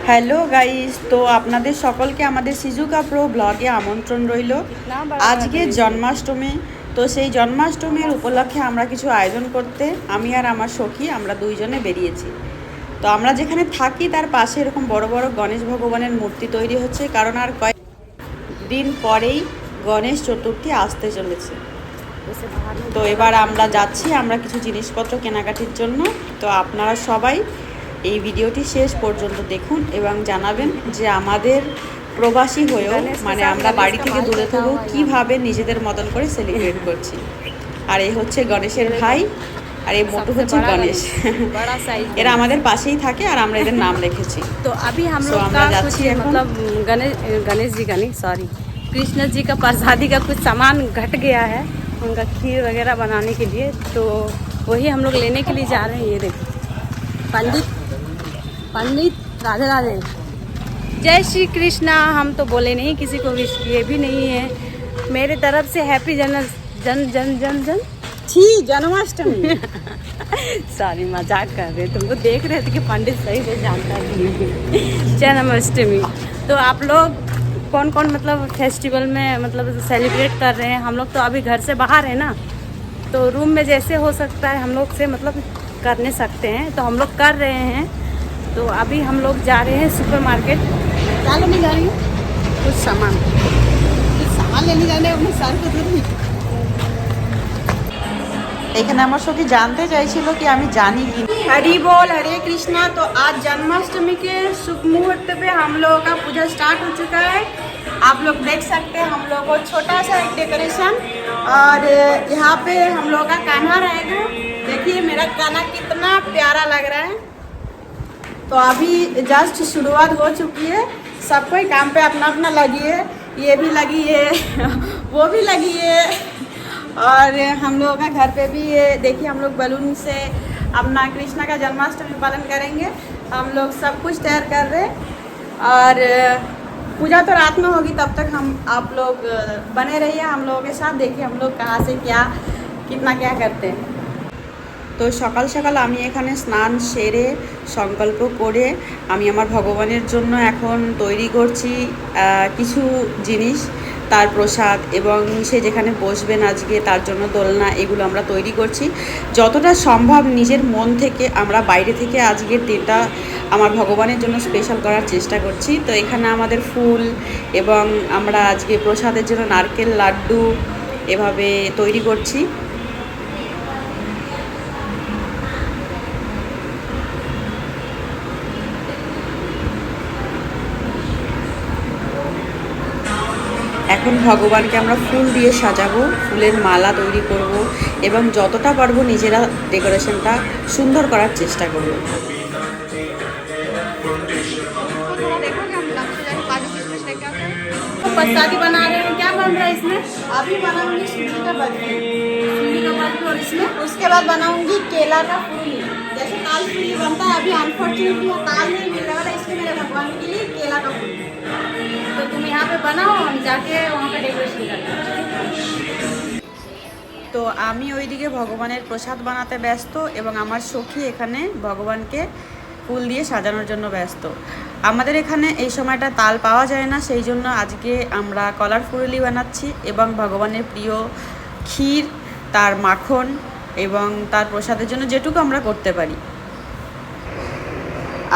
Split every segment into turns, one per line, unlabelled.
Hello guys, তো আপনাদের সকলকে আমাদের সিজুকা প্রো ব্লগে আমন্ত্রণ রইল। আজকে জন্মাষ্টমী, তো সেই জন্মাষ্টমীর উপলক্ষে আমরা কিছু আয়োজন করতে আমি আর আমার সখী আমরা দুইজনে বেরিয়েছি। তো আমরা যেখানে থাকি তার পাশে এরকম বড় বড় গণেশ ভগবানের মূর্তি তৈরি হচ্ছে, কারণ আর কয়েকদিন পরেই গণেশ চতুর্থী আসতে চলেছে। তো এবার আমরা যাচ্ছি আমরা কিছু জিনিসপত্র কেনাকাটির জন্য। তো আপনারা সবাই এই ভিডিওটি শেষ পর্যন্ত দেখুন এবং জানাবেন যে আমাদের প্রবাসী হয়েও মানে আমরা বাড়ি থেকে দূরে থেকেও কীভাবে নিজেদের মতন করে সেলিব্রেট করছি। আর এই হচ্ছে গণেশের ভাই, আর এই মোটু হচ্ছে গণেশ। এরা আমাদের পাশেই থাকে আর আমরা এদের নাম রেখেছি।
तो अभी हम लोग का कुछ मतलब गणेश जी का नहीं, सॉरी, कृष्ण जी का प्रसादी का कुछ सामान घट गया है उनका खीर वगैरह बनाने के लिए, तो वही हम लोग लेने के लिए जा रहे हैं। ये देखो पंडित राधे राधे, जय श्री कृष्णा। हम तो बोले नहीं, किसी को विश किए भी नहीं है। मेरे तरफ से हैप्पी जन जन जन जन जन
छी जन्माष्टमी।
सॉरी, मजाक कर रहे, तुमको देख रहे थे कि पंडित सही से जानता नहीं। जन्माष्टमी तो आप लोग कौन कौन मतलब फेस्टिवल में मतलब सेलिब्रेट कर रहे हैं? हम लोग तो अभी घर से बाहर है ना, तो रूम में जैसे हो सकता है हम लोग से मतलब कर नहीं सकते हैं, तो हम लोग कर रहे हैं। तो अभी हम लोग जा रहे हैं सुपर मार्केट। क्या लेने जा रही हूँ? कुछ सामान लेने जाने अपने सर को धरी।
এখানে আমার সখী জানতে চাইছিল কি আমি জানি কি। हरि बोल हरे कृष्णा। तो आज जन्माष्टमी के शुभ मुहूर्त पे हम लोगों का पूजा स्टार्ट हो चुका है। आप लोग देख सकते हैं हम लोग को छोटा सा एक डेकोरेशन, और यहाँ पे हम लोग का कान्हा रहेगा। देखिए मेरा कान्हा कितना प्यारा लग रहा है। तो अभी जस्ट शुरुआत हो चुकी है, सब कोई काम पे अपना अपना लगी है, ये भी लगी है वो भी लगी है, और हम लोगों का घर पे भी ये देखिए हम लोग बलून से अपना कृष्णा का जन्माष्टमी पालन करेंगे। हम लोग सब कुछ तैयार कर रहे हैं, और पूजा तो रात में होगी, तब तक हम आप लोग बने रहिए हम लोगों के साथ। देखिए हम लोग कहाँ से क्या कितना क्या करते हैं। তো সকাল সকাল আমি এখানে স্নান সেরে সংকল্প করে আমি আমার ভগবানের জন্য এখন তৈরি করছি কিছু জিনিস, তার প্রসাদ এবং সে যেখানে বসবেন আজকে তার জন্য দোলনা, এগুলো আমরা তৈরি করছি। যতটা সম্ভব নিজের মন থেকে আমরা বাইরে থেকে আজকের দিনটা আমার ভগবানের জন্য স্পেশাল করার চেষ্টা করছি। তো এখানে আমাদের ফুল এবং আমরা আজকে প্রসাদের জন্য নারকেল লাড্ডু এভাবে তৈরি করছি। এখন ভগবানকে আমরা ফুল দিয়ে সাজাবো, ফুলের মালা তৈরি করব এবং যতটা পারবো নিজেরা ডেকোরেশনটা সুন্দর করার চেষ্টা করব।
प्रसादी बना रहे हैं, क्या बन रहा है इसमें?
अभी बनाऊंगी सूजी का बर्फी,
और इसमें
उसके बाद बनाऊंगी केला का फूली। जैसे ताल फूली बनता है, अभी अनफॉर्चुनेटली ताल नहीं मिल रहा है, इसलिए मेरे भगवान के लिए केला का फूली।
तो तुम यहाँ पे बनाओ, हम जाके वहाँ पे डेकोरेशन करते हैं।
তো আমি ওইদিকে ভগবানের প্রসাদ বানাতে ব্যস্ত এবং আমার সখী এখানে ভগবানকে ফুল দিয়ে সাজানোর জন্য ব্যস্ত। আমাদের এখানে এই সময়টা তাল পাওয়া যায় না, সেই জন্য আজকে আমরা কলার ফুরুলি বানাচ্ছি এবং ভগবানের প্রিয় ক্ষীর, তার মাখন এবং তার প্রসাদের জন্য যেটুকু আমরা করতে পারি।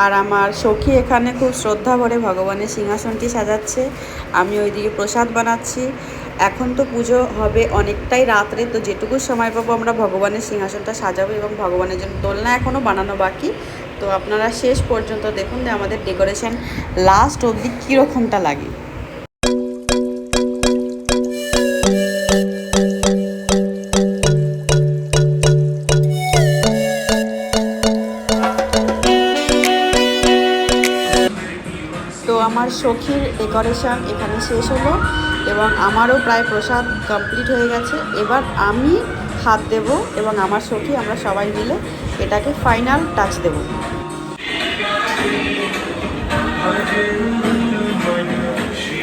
আর আমার সখী এখানে খুব শ্রদ্ধা ভরে ভগবানের সিংহাসনটি সাজাচ্ছে, আমি ওইদিকে প্রসাদ বানাচ্ছি। এখন তো পুজো হবে অনেকটাই রাত্রে, তো যেটুকু সময় পাবো আমরা ভগবানের সিংহাসনটা সাজাবো এবং ভগবানের জন্য দোলনা এখনও বানানো বাকি। তো আপনারা শেষ পর্যন্ত দেখুন যে আমাদের ডেকোরেশন লাস্ট অবধি কীরকমটা লাগে। তো আমার সখীর ডেকোরেশন এখানে শেষ হলো এবং আমারও প্রায় প্রসাদ কমপ্লিট হয়ে গেছে। এবার আমি হাত দেব এবং আমার সখী আমরা সবাই মিলে এটাকে ফাইনাল টাচ দেব।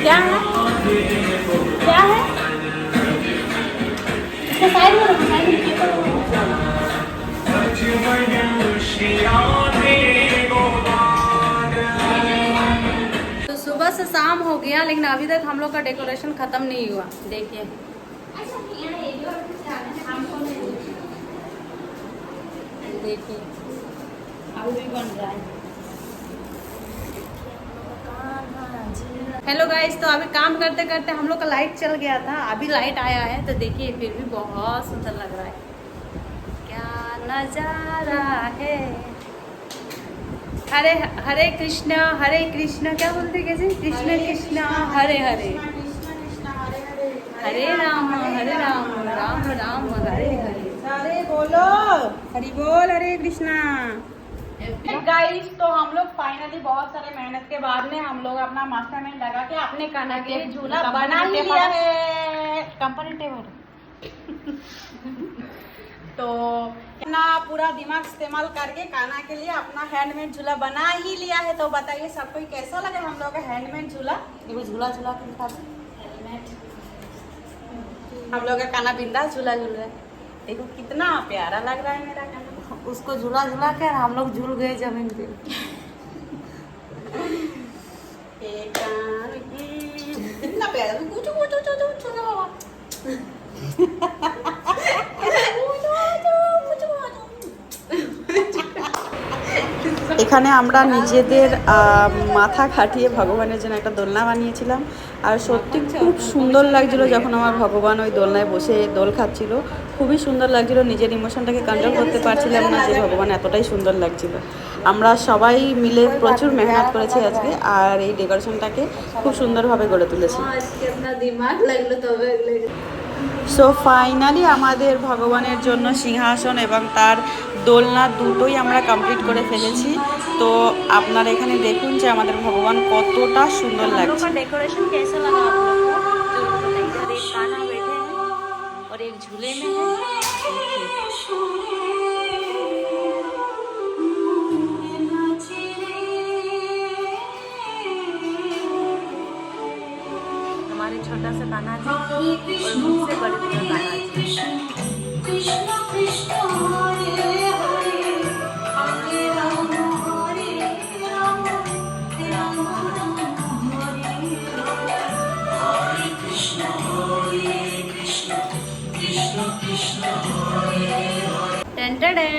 क्या है? क्या है? इसका साइड में रखो, साइड में। से शाम हो गया, लेकिन अभी तक हम लोग का डेकोरेशन खत्म नहीं हुआ। देखिए देखिए अभी भी बन रहा है। हेलो गाइस, तो अभी काम करते करते हम लोग का लाइट चल गया था, अभी लाइट आया है। तो देखिए फिर भी बहुत सुंदर लग रहा है, क्या नजारा है। हरे हरे कृष्णा क्या बोलते कैसे, कृष्ण कृष्णा हरे हरे, हरे राम राम राम हरे हरे।
अरे बोलो हरि बोल, हरे कृष्णा। गाइस, तो हम लोग फाइनली बहुत सारे मेहनत के बाद में हम लोग अपना मास्टरमाइंड लगा के अपने कान्हा के लिए झूला बना ही लिया है। कंपैरेटिव तो अपना पूरा दिमाग इस्तेमाल करके कान्हा के लिए अपना हैंडमेड झूला बना ही लिया है। तो बताइए सबको कैसा लगा हम लोग का हैंडमेड झूला। देखो झूला झूला के दिखा दो, हम लोग का कान्हा बिंदास झूला झूल रहा है। देखो कितना प्यारा लग रहा है मेरा कान्हा।
उसको झूला झूला कर हम लोग झूल गए जमीन पे।
कितना प्यारा, कुछ এখানে আমরা নিজেদের মাথা খাটিয়ে ভগবানের জন্য একটা দোলনা বানিয়েছিলাম। আর সত্যি খুব সুন্দর লাগছিল যখন আমার ভগবান ওই দোলনায় বসে দোল খাচ্ছিল, খুবই সুন্দর লাগছিল। নিজের ইমোশনটাকে কন্ট্রোল করতে পারছিলাম না যে ভগবান এতটাই সুন্দর লাগছিল। আমরা সবাই মিলে প্রচুর মেহনত করেছি আজকে, আর এই ডেকোরেশনটাকে খুব সুন্দরভাবে গড়ে তুলেছি। সো ফাইনালি আমাদের ভগবানের জন্য সিংহাসন এবং তার দোলনা দুটোই আমরা কমপ্লিট করে ফেলেছি। তো আপনারা এখানে দেখুন যে আমাদের ভগবান কতটা সুন্দর লাগছে।
डेकोरेशन कैसा लगा आप लोग को? इधर एक कान्हा बैठे हैं और एक झूले में है। हमारे छोटा सा कान्हा जी और मुझसे बड़े कान्हा जी। कृष्ण कृष्ण हरे हरे, हरे राम हरे राम, राम राम हरे हरे, कृष्ण कृष्ण कृष्ण हरे हरे।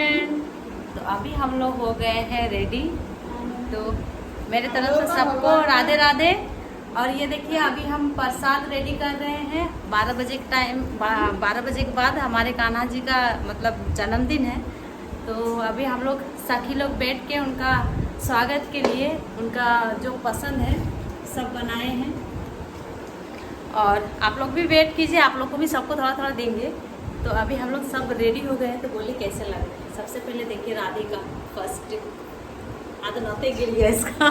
तो अभी हम लोग हो गए हैं रेडी। तो मेरे तरफ से सबको राधे राधे। और ये देखिए अभी हम प्रसाद रेडी कर रहे हैं। 12 बजे के टाइम, 12 बजे के बाद हमारे कान्हा जी का मतलब जन्मदिन है। तो अभी हम लोग सखी लोग बैठ के उनका स्वागत के लिए उनका जो पसंद है सब बनाए हैं। और आप लोग भी वेट कीजिए, आप लोग को भी सबको थोड़ा थोड़ा देंगे। तो अभी हम लोग सब रेडी हो गए हैं। तो बोलिए कैसे लग रहा है। सबसे पहले देखिए राधे का फर्स्ट आधा नौते गिर गया इसका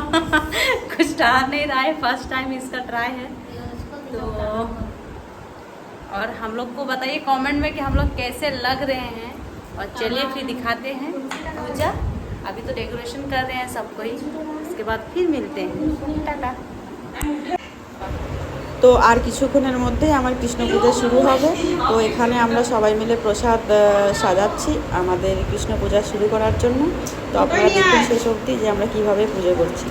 कुछ डाल नहीं रहा है, फर्स्ट टाइम इसका ट्राई है। तो और हम लोग को बताइए कमेंट में कि हम लोग कैसे लग रहे हैं। और चलिए फिर दिखाते हैं पूजा। अभी तो डेकोरेशन कर रहे हैं सबको ही, उसके बाद फिर मिलते हैं। टाटा।
তো আর কিছুক্ষণের মধ্যেই আমার কৃষ্ণ পূজা শুরু হবে। তো এখানে আমরা সবাই মিলে প্রসাদ সাজাচ্ছি আমাদের কৃষ্ণ পূজা শুরু করার জন্য। তো আপনারা দেখুন শেষ অবধি যে আমরা কিভাবে পুজো করছি।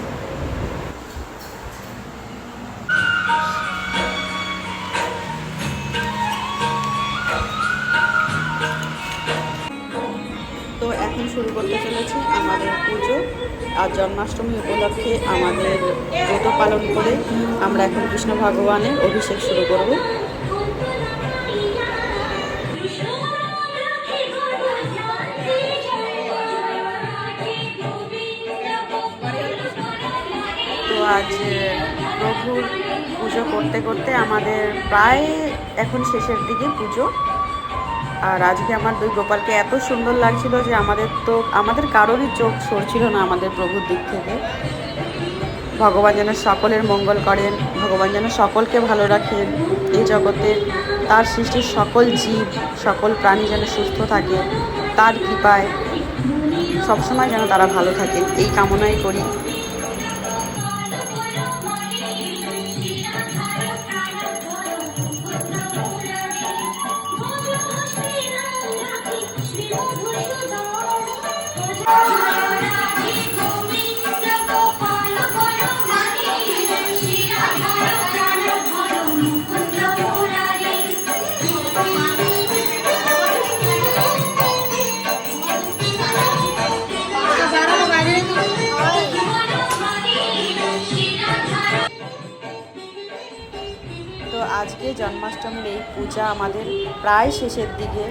তো এখন শুরু করতে চলেছি আমাদের পুজো। আর জন্মাষ্টমী উপলক্ষে আমাদের ব্রত পালন করে আমরা এখন কৃষ্ণ ভগবানের অভিষেক শুরু করব। তো আজ প্রভুর পুজো করতে করতে আমাদের প্রায় এখন শেষের দিকে পুজো। আর আজকে আমার দুই গোপালকে এত সুন্দর লাগছিল যে আমাদের কারোরই চোখ সরছিল না আমাদের প্রভুর দিক থেকে। ভগবান যেন সকলের মঙ্গল করেন, ভগবান যেন সকলকে ভালো রাখেন। এই জগতে তার সৃষ্টির সকল জীব, সকল প্রাণী যেন সুস্থ থাকে, তার কৃপায় সবসময় যেন তারা ভালো থাকে, এই কামনাই করি। আজকে জন্মাষ্টমীর এই পূজা আমাদের প্রায় শেষের দিকে।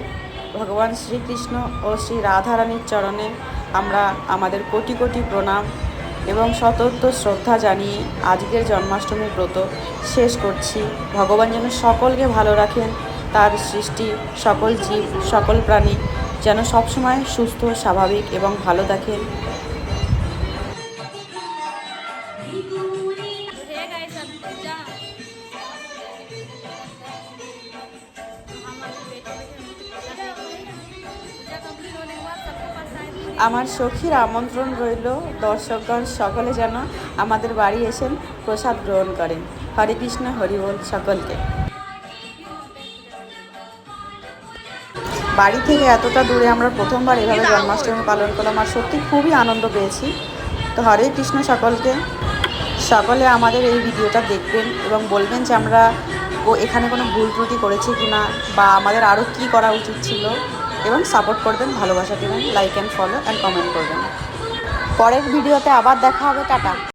ভগবান শ্রীকৃষ্ণ ও শ্রী রাধারানীর চরণে আমরা আমাদের কোটি কোটি প্রণাম এবং শতত শ্রদ্ধা জানিয়ে আজকের জন্মাষ্টমীর ব্রত শেষ করছি। ভগবান যেন সকলকে ভালো রাখেন, তার সৃষ্টি সকল জীব সকল প্রাণী যেন সবসময় সুস্থ স্বাভাবিক এবং ভালো থাকেন। আমার সখীর আমন্ত্রণ রইল, দর্শকগণ সকলে যেন আমাদের বাড়ি এসেন, প্রসাদ গ্রহণ করেন। হরে কৃষ্ণ, হরি বল সকলকে। বাড়ি থেকে এতটা দূরে আমরা প্রথমবার এভাবে জন্মাষ্টমী পালন করলাম, আর সত্যি খুবই আনন্দ পেয়েছি। তো হরে কৃষ্ণ সকলকে। সকলে আমাদের এই ভিডিওটা দেখবেন এবং বলবেন যে আমরা এখানে কোনো ভুল ত্রুটি করেছি কিনা, বা আমাদের আরও কী করা উচিত ছিল, এবং সাপোর্ট করবেন, ভালোবাসা দেবেন, like and follow and comment করবেন। পরের ভিডিওতে আবার দেখা হবে। টাটা।